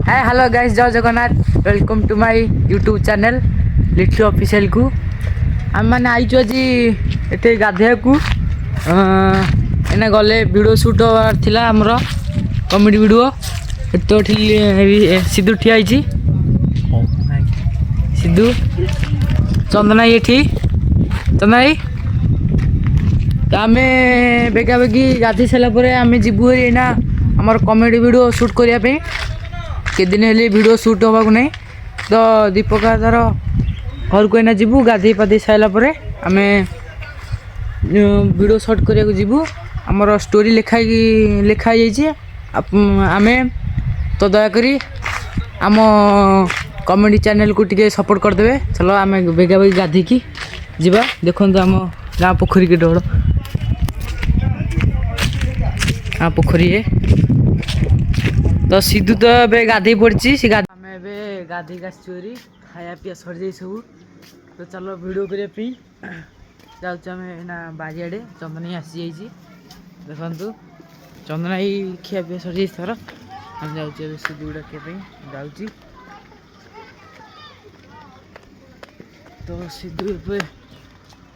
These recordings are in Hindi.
हाय हेलो गाइस, जय Jagannath. Welcome to my YouTube channel Littu official को। आम मैंने आईचु आज ये गाधे को एना गले वीडियो शूट होवार थिला हमरो कॉमेडी वीडियो। तो सिद्धू ठिया सिद्धू चंदना ये चंदना तो आम बेगा बेगी गाधे सारापर आम जीवु एना आमर कॉमेडी वीडियो शूट करने के दिन हेली वीडियो शूट होगा नहीं। तो दीपक तार घर को एना जीवु गाधे पाधे सारापर आम वीडियो शूट करने को जीवु। आमर स्टोरी लिखाई आम तो दयाकोरी आम कॉमेडी चैनल को टिके सपोर्ट करदे। चलो आम बेगा बेगी गाधी की जीवा। देखो आम गाँ पोखरी के डोड़ गाँ पोखरी है। तो सिद्धू तो ए गाधे पड़ी सी आम ए गाधे आसरी खाया पीया सरी जाए सब। तो चलो वीडियो करने जाऊँ बारियाड़े चंदना आसी जाइए। देखु चंदना खिया पीया सरी जाए थर आम जाऊँ सिद्धू डाकिया जाऊँ। तो सिद्धू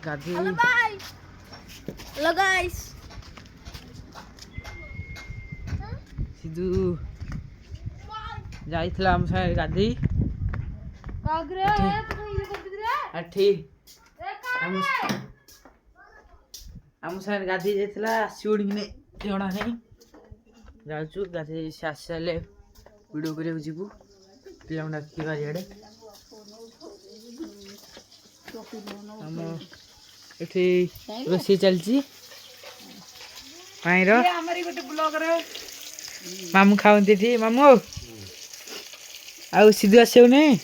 गाधे सिद्धू जाइथिला हम सारे गाधी आम सारे गाधी जाइथिला आसीबोनी कि नहीं जଣା नहीं। जाऊँ गाधी से आसी सारे वीडियो करने जीवु पिला डाकी बारियाड़े। आम ये रोषे चलती माईर मामू खाऊंती थी मामू आउ सिद्धू आसो नहीं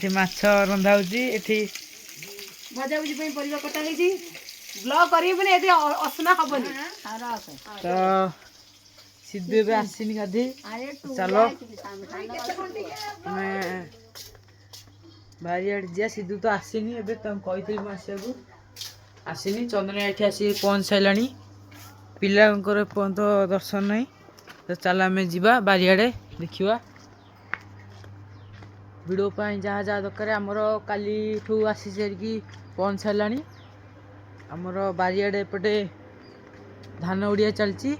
माछ रंधा होती भजा भुजी परिवा कटा ब्लॉग करेंगे असना हेनी। तो सिद्धू ए आसनी गाधी चलो बारियाड़े जा। सिद्धू तो आसनी ए कही आसको आसनी चंदना ये आसी पहुँच सारा पिलांकर पर्यंत दर्शन नहीं। तो चल आम जा बारियाड़े देखा वीडियो जहाँ जहाँ दरकार आमर काली आसी सारिकी पहुँच सारा आमर बारियाड़े एपटे धान उड़िया चलती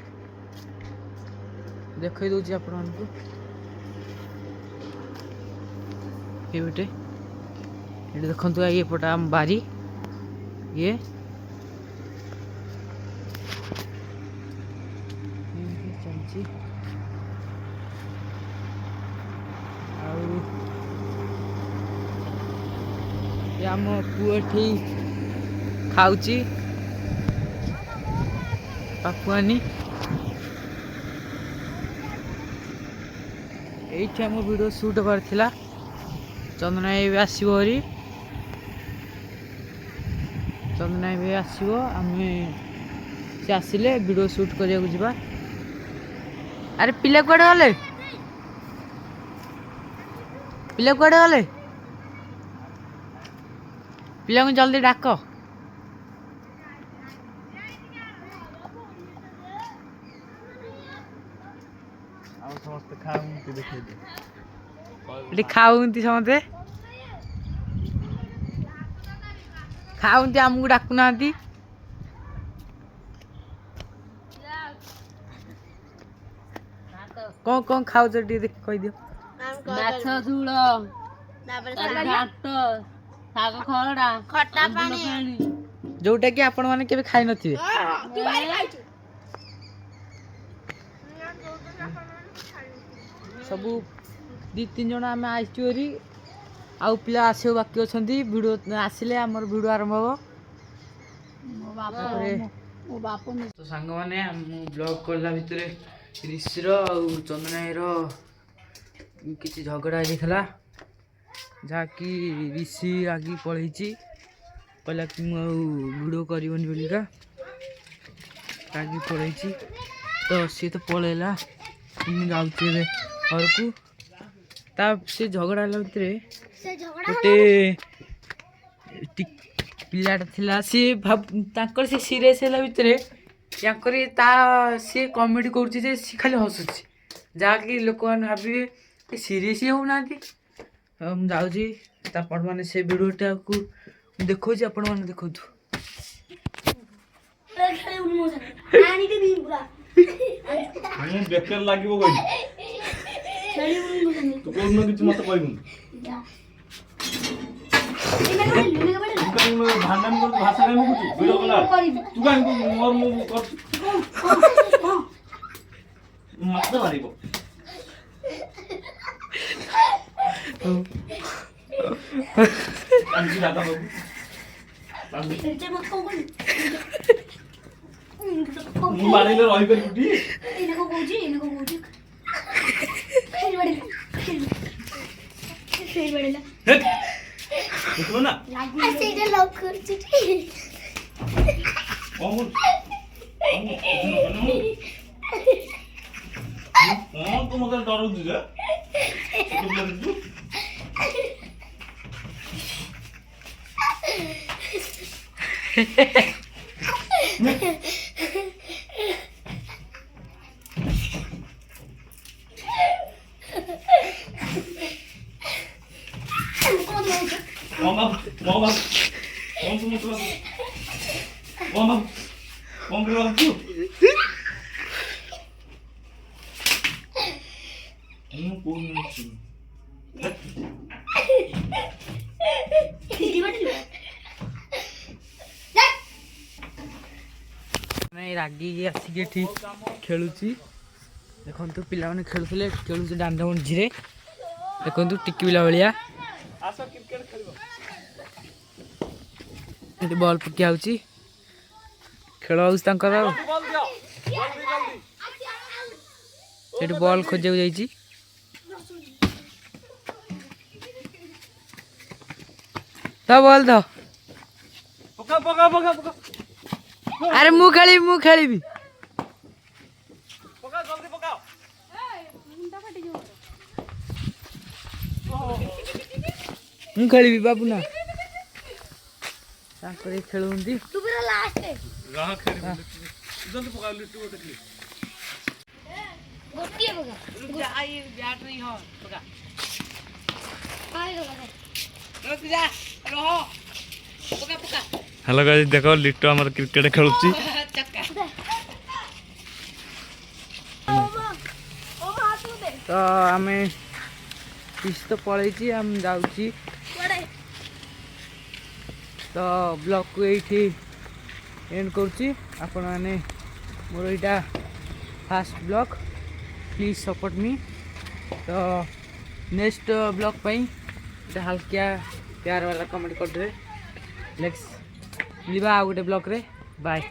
देखई दूसरी आपण ये देखु ये पटा आम बारी ये चलती आम पुए खाऊची पापुआनी ये आम वीडियो शूट होबार थिला। चंदना भी आसो हरी चंदना भी आसो आम से आसिले वीडियो शूट करने को जीवा। अरे पिला कुआडे गले पिला कुआडे गले पिला को जल्दी डाक। खाऊंती समस्ते खाऊंती आमको डाकुना कौन खाऊ कही दियो। माछ झोल शाग खरड़ा खट्टा पानी जोटा कि आपण माने केबे खाई नथिबे। सबू दी तीन जन आम आसरी आउ पिला आसो बाकी अच्छा वीडियो आसिले आमर वीडियो आरंभ हम। तो सांग मैंने ब्लॉग करला भितर ऋषिर चंदनाईर किसी झगड़ा होता जहाँकि ऋषि आगे पलि कहला कि वीडियो करनी बोलिका आगे पलि तो सी तो पलैला जाऊँ घर को से झगड़ा भितर गोटे पिलाटा थिला सी भाव से सीरीयस है भितर याकरी ता सी कॉमेडी करुच्ची जे सी खाली हसुची जहाँकि लोक मैंने भावे सीरीयस ही होना मुझे जाऊँ मैंने से भिडियोटा को देखो आपण मैंने देखु बेकार लागिबो कहि तू कोन किछ मत कहबू भांडन कर भाषा काय मुकुचू वीडियो कला तू काय मोर मो कर मत मारिबो आंजी दादा बाबू मु मारिले रहि कर गुटी इनको कोजी खेल बड़ेला देखो ना ऐसे इधर लॉक कर चिटी कौन तो मगर डर दिजा तो बोल तू Mama, kau semua tu. Mama, berapa tu? Pun. मैं रागी आसिक खेलुची देखु पिला मैंने खेलुले खेलुचे दांड मंझी देखु टिकी पिला भाया बल पकिया खेल बल खोजा जा बल द अरे मु खेली मु खेली बाबू ना खेलुंदी तू पूरा लास्ट है रहा खेली जल्दी पका लिट्टू को देखली गोटिए बगा आई बैट नहीं हो पका हाय बगा रुक जा रहो पका पका हेलो गाइस देखो लिट्टू हमर क्रिकेट खेलुची चक्का ओ हाथ में दे तो आमे पिस तो पळैची हम जाउची बड़े तो ब्लॉग को ये एंड करुच्ची आपण मैंने मोर यहाँ fast blog please support me तो नेक्स्ट ब्लॉग पाई हल्का प्यार वाला कमेंट कर दे नेक्स्ट मिलवा आ गोटे ब्लॉग रे बाय।